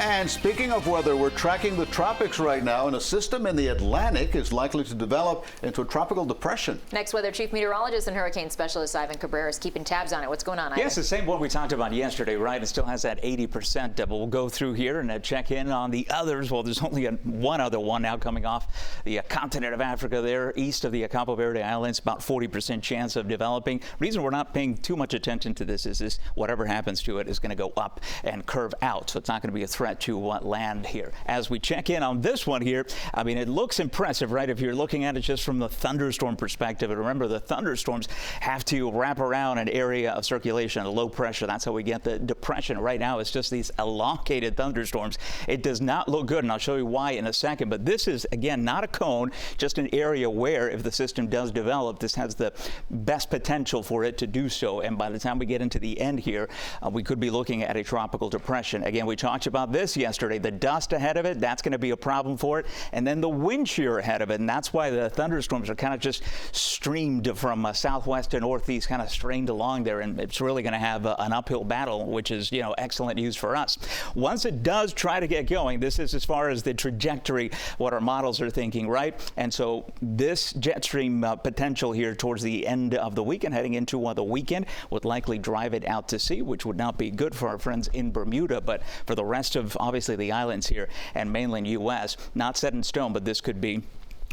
And speaking of weather, we're tracking the tropics right now, and a system in the Atlantic is likely to develop into a tropical depression. Next, weather chief meteorologist and hurricane specialist Ivan Cabrera is keeping tabs on it. What's going on, Ivan? Yes, the same one we talked about yesterday, right? It still has that 80%. But we'll go through here and check in on the others. Well, there's only one other one now coming off the continent of Africa there, east of the Cabo Verde Islands, about 40% chance of developing. Reason we're not paying too much attention to this is whatever happens to it is going to go up and curve out. So it's not going to be a threat to land here. As we check in on this one here, I mean, it looks impressive, right? If you're looking at it just from the thunderstorm perspective. And remember, the thunderstorms have to wrap around an area of circulation, a low pressure. That's how we get the depression. Right now, it's just these elongated thunderstorms. It does not look good, and I'll show you why in a second. But this is, again, not a cone, just an area where, if the system does develop, this has the best potential for it to do so. And by the time we get into the end here, we could be looking at a tropical depression. Again, we talked about this yesterday. The dust ahead of it, that's going to be a problem for it. And then the wind shear ahead of it. And that's why the thunderstorms are kind of just streamed from southwest to northeast, kind of strained along there. And it's really going to have an uphill battle, which is, you know, excellent news for us. Once it does try to get going, this is as far as the trajectory, what our models are thinking, right? And so this jet stream potential here towards the end of the weekend, heading into the weekend, would likely drive it out to sea, which would not be good for our friends in Bermuda. But for the rest of, obviously, the islands here and mainland U.S., not set in stone, but this could be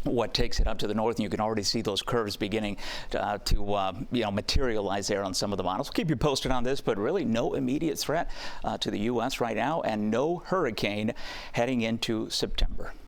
what takes it up to the north, and you can already see those curves beginning to materialize there on some of the models. We'll keep you posted on this, but really no immediate threat to the U.S. right now, and no hurricane heading into September.